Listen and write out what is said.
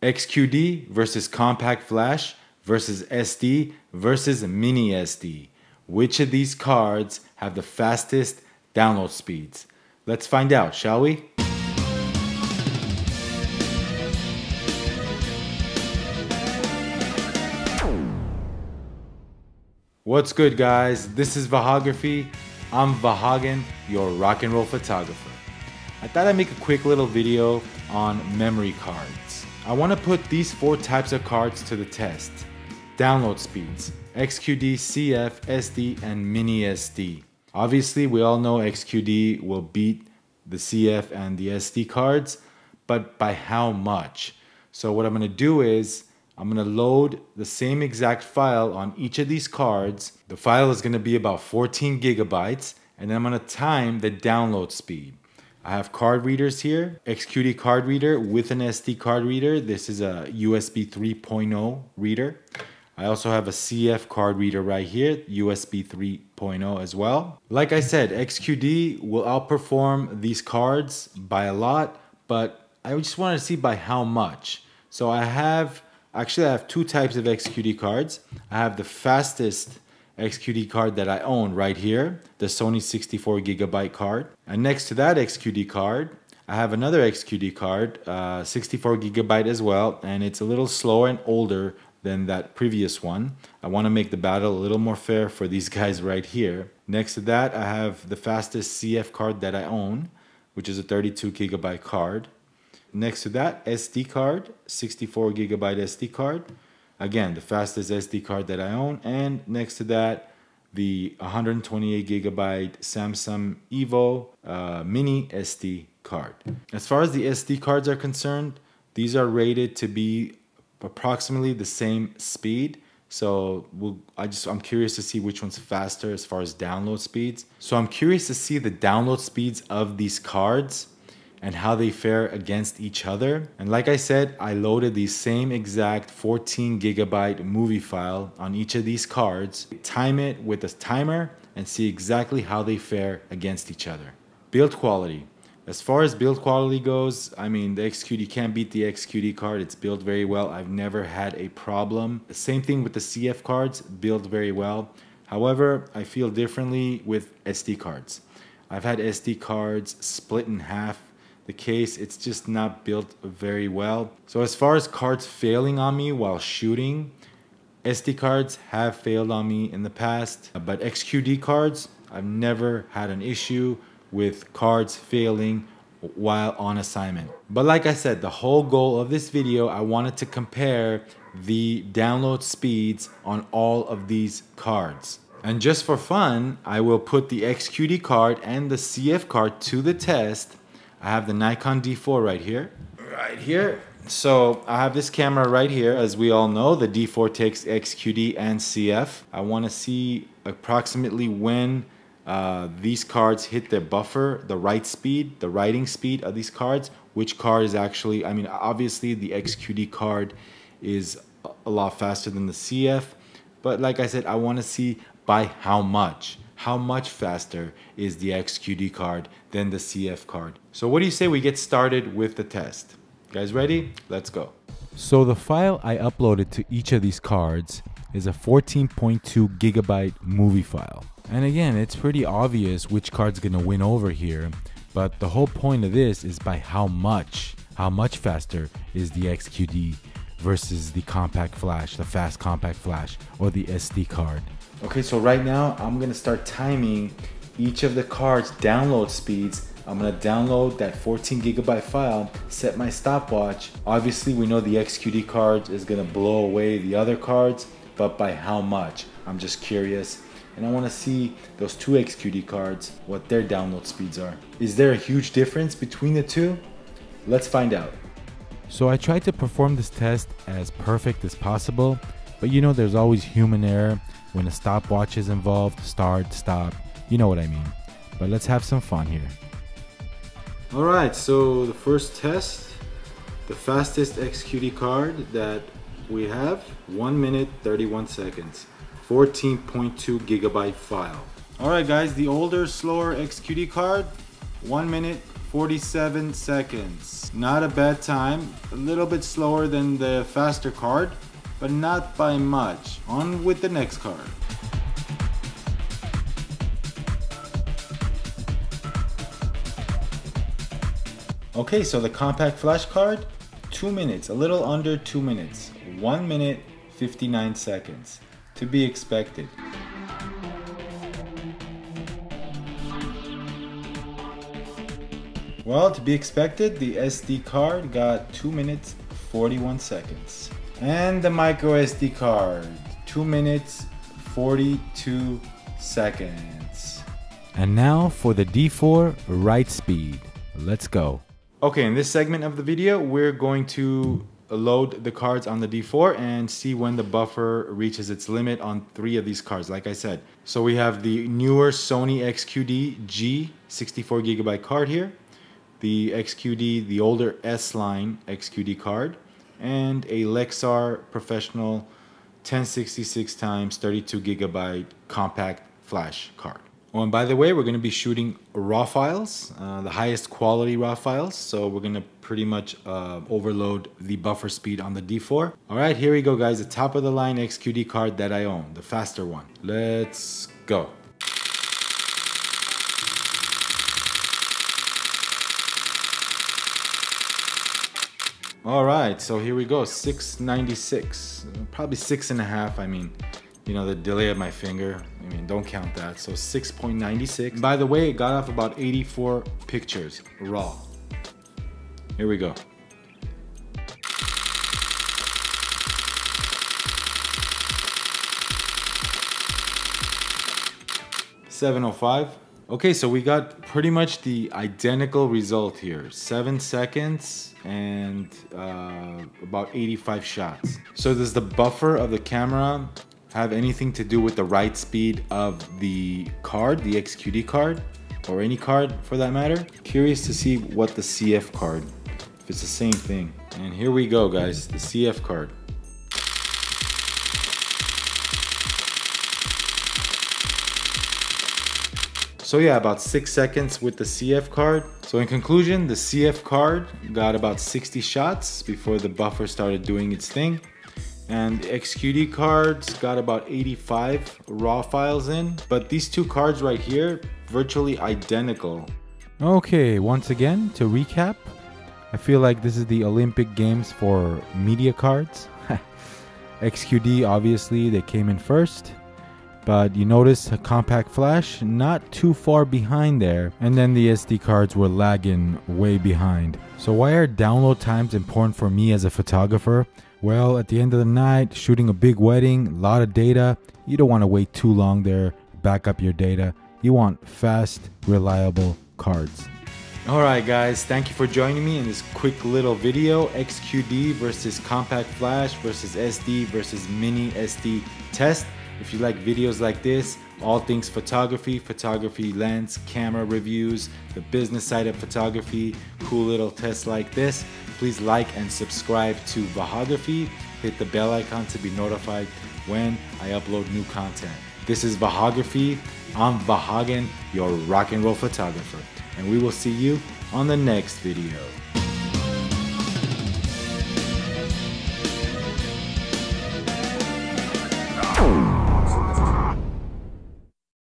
XQD versus CompactFlash versus SD versus mini SD. Which of these cards have the fastest download speeds? Let's find out, shall we? What's good, guys? This is Vahography. I'm Vahagan, your rock and roll photographer. I thought I'd make a quick little video on memory cards. I want to put these 4 types of cards to the test. Download speeds: XQD, CF, SD, and mini SD. Obviously, we all know XQD will beat the CF and the SD cards, but by how much? So what I'm going to do is I'm going to load the same exact file on each of these cards. The file is going to be about 14 gigabytes, and then I'm going to time the download speed. I have card readers here, XQD card reader with an SD card reader. This is a USB 3.0 reader. I also have a CF card reader right here, USB 3.0 as well. Like I said, XQD will outperform these cards by a lot, but I just wanted to see by how much. So I have 2 types of XQD cards. I have the fastest XQD card that I own right here, the Sony 64 gigabyte card. And next to that XQD card, I have another XQD card, 64 gigabyte as well, and it's a little slower and older than that previous one. I want to make the battle a little more fair for these guys right here. Next to that, I have the fastest CF card that I own, which is a 32 gigabyte card. Next to that, SD card, 64 gigabyte SD card. Again, the fastest SD card that I own. And next to that, the 128 gigabyte Samsung Evo mini SD card. As far as the SD cards are concerned, these are rated to be approximately the same speed. So I'm curious to see which one's faster as far as download speeds. So I'm curious to see the download speeds of these cards and how they fare against each other. And like I said, I loaded the same exact 14 gigabyte movie file on each of these cards, time it with a timer, and see exactly how they fare against each other. Build quality. As far as build quality goes, I mean, the XQD can't beat the XQD card. It's built very well. I've never had a problem. The same thing with the CF cards, built very well. However, I feel differently with SD cards. I've had SD cards split in half. The case, it's just not built very well. So as far as cards failing on me while shooting, SD cards have failed on me in the past, but XQD cards, I've never had an issue with cards failing while on assignment. But like I said, the whole goal of this video, I wanted to compare the download speeds on all of these cards. And just for fun, I will put the XQD card and the CF card to the test. I have the Nikon D4 right here. So I have this camera right here. As we all know, the D4 takes XQD and CF. I want to see approximately when these cards hit their buffer, the write speed, the writing speed of these cards. Which card is actually, I mean, obviously the XQD card is a lot faster than the CF. But like I said, I want to see by how much. How much faster is the XQD card than the CF card? So what do you say we get started with the test? You guys ready? Let's go. So the file I uploaded to each of these cards is a 14.2 gigabyte movie file. And again, it's pretty obvious which card's gonna win over here, but the whole point of this is by how much faster is the XQD versus the CompactFlash, the fast CompactFlash, or the SD card. Okay, so right now I'm gonna start timing each of the cards' download speeds. I'm gonna download that 14 gigabyte file, set my stopwatch. Obviously, we know the XQD card is gonna blow away the other cards, but by how much? I'm just curious. And I wanna see those 2 XQD cards, what their download speeds are. Is there a huge difference between the two? Let's find out. So I tried to perform this test as perfect as possible, but you know there's always human error. When a stopwatch is involved, start, stop, you know what I mean. But let's have some fun here. All right, so the first test, the fastest XQD card that we have, 1 minute, 31 seconds, 14.2 gigabyte file. All right guys, the older, slower XQD card, 1 minute, 47 seconds. Not a bad time. A little bit slower than the faster card, but not by much. On with the next card. Okay, so the CompactFlash card, 2 minutes, a little under 2 minutes. 1 minute, 59 seconds. To be expected. Well, to be expected, the SD card got 2 minutes, 41 seconds. And the microSD card, 2 minutes, 42 seconds. And now for the D4 write speed. Let's go. Okay, in this segment of the video, we're going to load the cards on the D4 and see when the buffer reaches its limit on 3 of these cards, like I said. So we have the newer Sony XQD G 64GB card here, the XQD, the older S-line XQD card, and a Lexar Professional 1066x 32GB compact flash card. Oh, and by the way, we're going to be shooting RAW files, the highest quality RAW files, so we're going to pretty much overload the buffer speed on the D4. Alright, here we go guys, the top of the line XQD card that I own, the faster one. Let's go. Alright, so here we go, 696, probably 6.5, I mean, you know, the delay of my finger, I mean, don't count that. So 6.96. By the way, it got off about 84 pictures, raw. Here we go. $705. Okay, so we got pretty much the identical result here. 7 seconds and about 85 shots. So does the buffer of the camera have anything to do with the write speed of the card, the XQD card, or any card for that matter? Curious to see what the CF card, if it's the same thing. And here we go guys, the CF card. So yeah, about 6 seconds with the CF card. So in conclusion, the CF card got about 60 shots before the buffer started doing its thing. And the XQD cards got about 85 raw files in. But these two cards right here, virtually identical. Okay, once again, to recap, I feel like this is the Olympic Games for media cards. XQD, obviously, they came in first. But you notice a CompactFlash not too far behind there, and then the SD cards were lagging way behind. So why are download times important for me as a photographer? Well, at the end of the night, shooting a big wedding, a lot of data, you don't want to wait too long there, back up your data. You want fast, reliable cards. Alright guys, thank you for joining me in this quick little video. XQD versus CompactFlash versus SD versus mini SD test. If you like videos like this, all things photography, photography lens, camera reviews, the business side of photography, cool little tests like this, please like and subscribe to Vahography. Hit the bell icon to be notified when I upload new content. This is Vahography. I'm Vahagan, your rock and roll photographer, and we will see you on the next video.